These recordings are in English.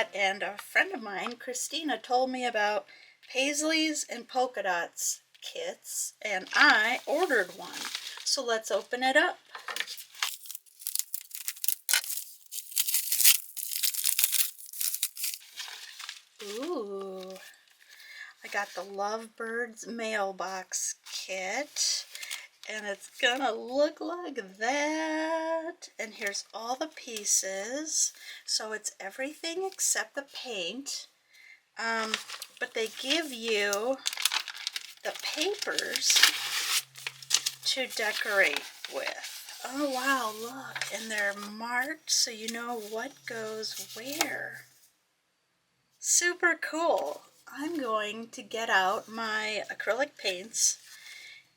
Dot, and a friend of mine, Christina, told me about Paisleys and Polka Dots kits, and I ordered one. So let's open it up. Ooh, I got the Lovebirds Mailbox kit, and it's gonna look like that. And here's all the pieces. So it's everything except the paint. But they give you the papers to decorate with. Oh wow, look, and they're marked so you know what goes where. Super cool. I'm going to get out my acrylic paints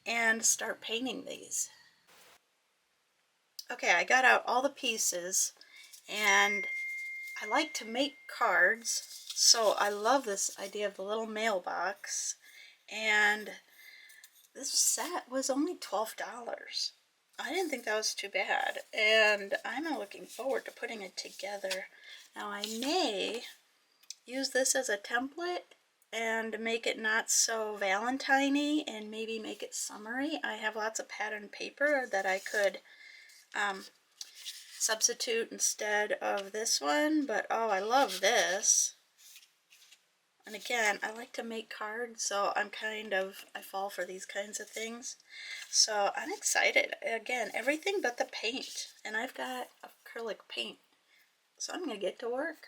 and start painting these. Okay, I got out all the pieces, and I like to make cards, so I love this idea of the little mailbox, and this set was only $12. I didn't think that was too bad, and I'm looking forward to putting it together. Now I may use this as a template and make it not so Valentine-y and maybe make it summery. I have lots of patterned paper that I could substitute instead of this one, but oh, I love this. And again, I like to make cards, so I fall for these kinds of things. So I'm excited. Again, everything but the paint. And I've got acrylic paint, so I'm going to get to work.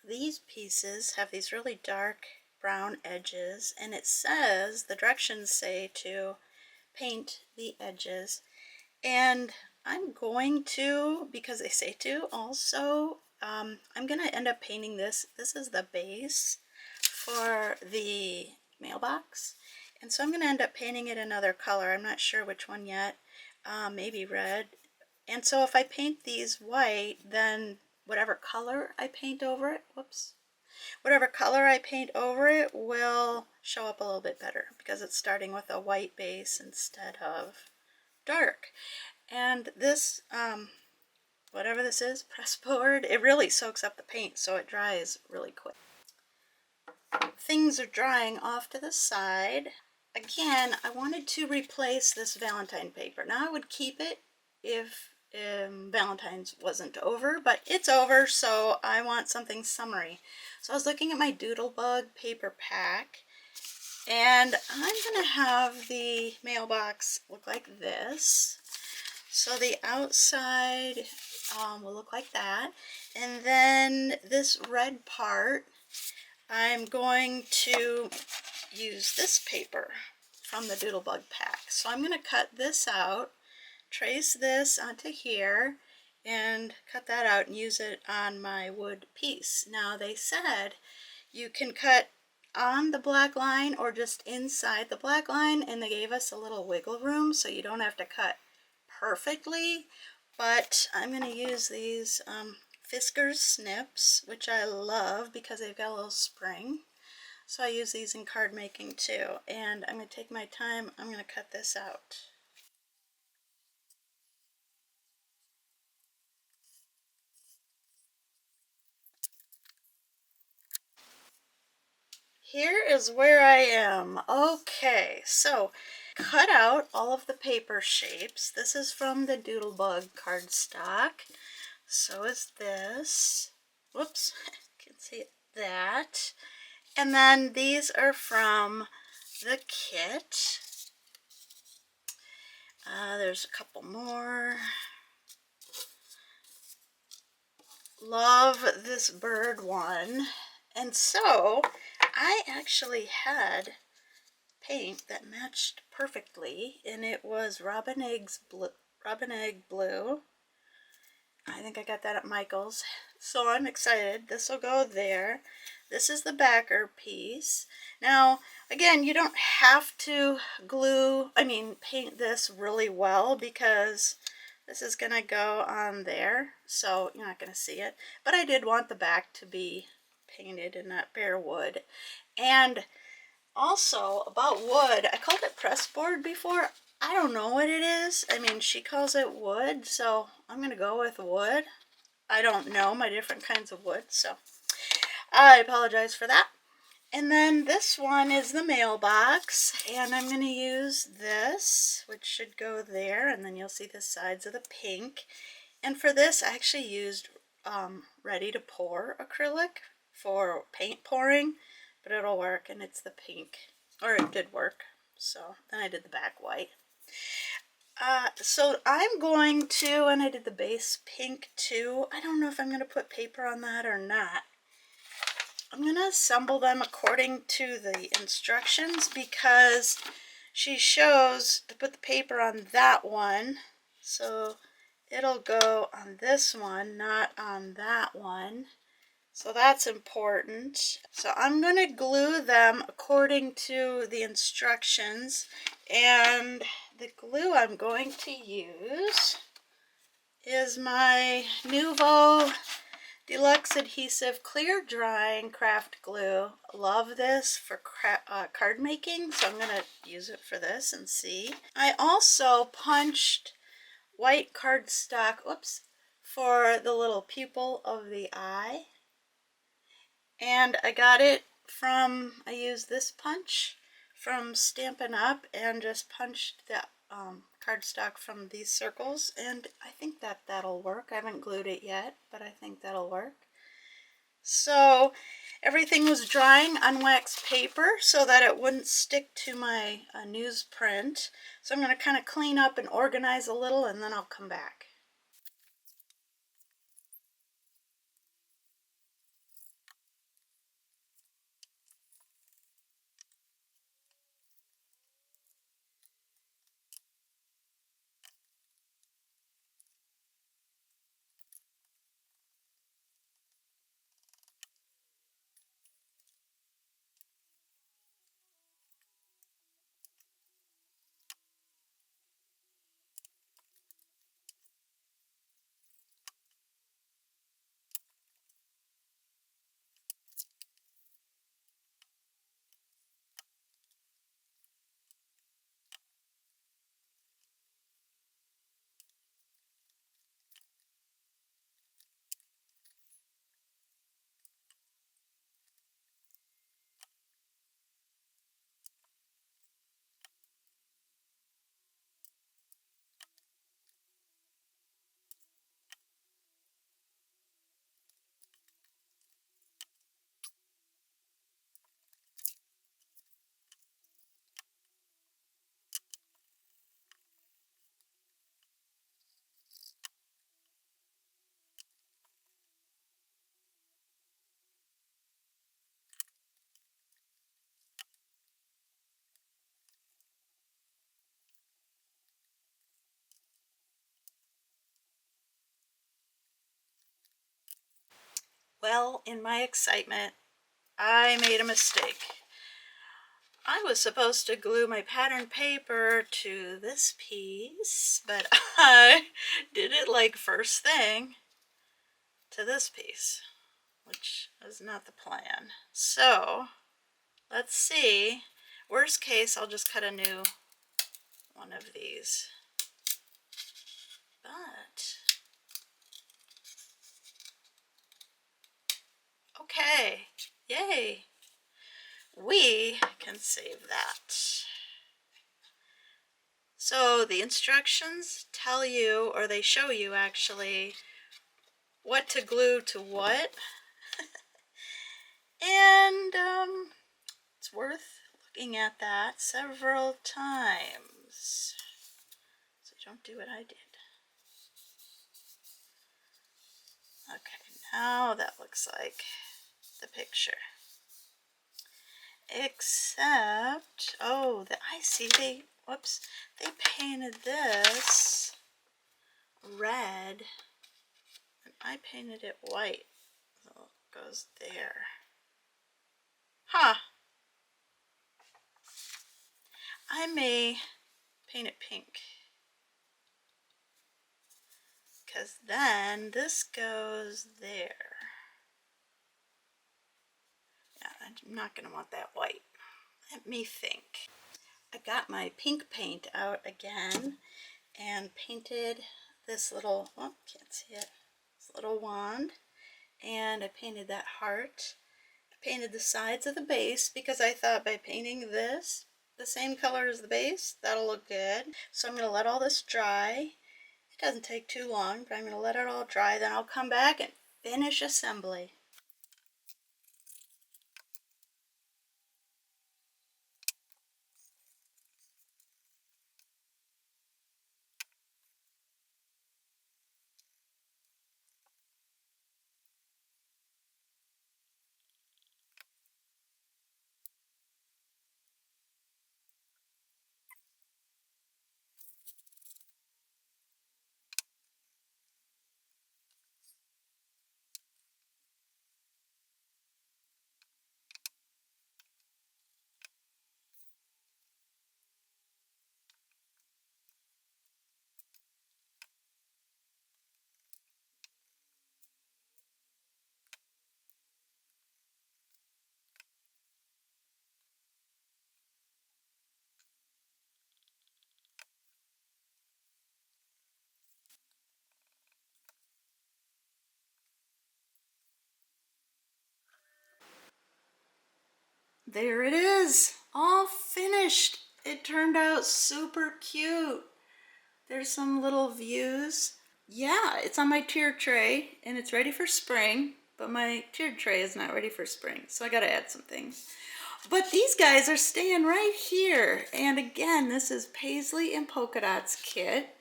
These pieces have these really dark brown edges, and it says, the directions say to paint the edges. And I'm going to, because they say to, also, I'm going to end up painting this. This is the base for the mailbox. And so I'm going to end up painting it another color. I'm not sure which one yet. Maybe red. And so if I paint these white, then whatever color I paint over it, whatever color I paint over it will show up a little bit better because it's starting with a white base instead of dark. And this, whatever this is, press board, it really soaks up the paint so it dries really quick. Things are drying off to the side. Again, I wanted to replace this Valentine paper. Now I would keep it if Valentine's wasn't over, but it's over, so I want something summery. So I was looking at my Doodlebug paper pack, and I'm going to have the mailbox look like this. So the outside will look like that, and then this red part, I'm going to use this paper from the Doodlebug pack. So I'm going to cut this out, trace this onto here, and cut that out and use it on my wood piece. Now they said you can cut on the black line or just inside the black line, and they gave us a little wiggle room so you don't have to cut perfectly, but I'm going to use these Fiskars snips, which I love because they've got a little spring. So I use these in card making too, and I'm going to take my time. I'm going to cut this out. Here is where I am. Okay, so cut out all of the paper shapes. This is from the Doodlebug cardstock. So is this. Whoops, can't see it. That. And then these are from the kit. There's a couple more. Love this bird one. And so I actually had paint that matched perfectly, and it was Robin Egg Blue. I think I got that at Michael's. So I'm excited. This will go there. This is the backer piece. Now, again, you don't have to paint this really well because this is going to go on there, so you're not going to see it. But I did want the back to be painted and not bare wood. And Also, about wood, I called it pressboard before. I don't know what it is. I mean, she calls it wood, so I'm going to go with wood. I don't know my different kinds of wood, so I apologize for that. And then this one is the mailbox, and I'm going to use this, which should go there, and then you'll see the sides of the pink. And for this, I actually used ready to pour acrylic for paint pouring, but it'll work, and it's the pink, or it did work. So then I did the back white. So I'm going to, and I did the base pink too. I don't know if I'm going to put paper on that or not. I'm going to assemble them according to the instructions because she shows to put the paper on that one. So it'll go on this one, not on that one. So that's important. So I'm going to glue them according to the instructions. And the glue I'm going to use is my Nuvo Deluxe Adhesive Clear Drying Craft Glue. Love this for card making, so I'm going to use it for this and see. I also punched white cardstock, for the little pupil of the eye. And I got it from, I used this punch from Stampin' Up! And just punched the cardstock from these circles, and I think that that'll work. I haven't glued it yet, but I think that'll work. So everything was drying on wax paper so that it wouldn't stick to my newsprint. So I'm going to kind of clean up and organize a little, and then I'll come back. Well, in my excitement, I made a mistake. I was supposed to glue my pattern paper to this piece, but I did it like first thing to this piece, which is not the plan. So let's see. Worst case, I'll just cut a new one of these. But okay, yay! We can save that. So the instructions tell you, or they show you actually, what to glue to what. And it's worth looking at that several times. So don't do what I did. Okay, now that looks like the picture. Except, oh, I see they painted this red, and I painted it white. So it goes there. Huh. I may paint it pink, because then this goes there. Yeah, I'm not going to want that white. Let me think. I got my pink paint out again and painted this little, oh, can't see it, this little wand. And I painted that heart. I painted the sides of the base because I thought by painting this the same color as the base, that'll look good. So I'm going to let all this dry. It doesn't take too long, but I'm going to let it all dry. Then I'll come back and finish assembly. There it is, all finished. It turned out super cute. There's some little views. Yeah, it's on my tier tray and it's ready for spring, but my tiered tray is not ready for spring, so I gotta add some things. But these guys are staying right here. And again, this is Paisley and Polka Dots kit.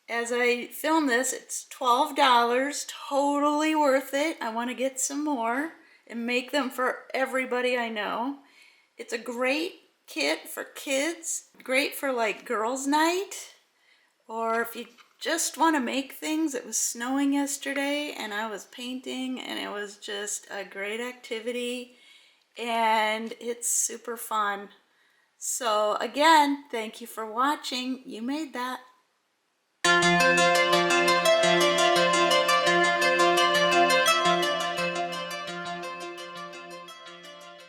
As I film this, it's $12, totally worth it. I want to get some more and make them for everybody I know. It's a great kit for kids, great for like girls' night, or if you just want to make things. It was snowing yesterday and I was painting and it was just a great activity and it's super fun. So again, thank you for watching. You made that.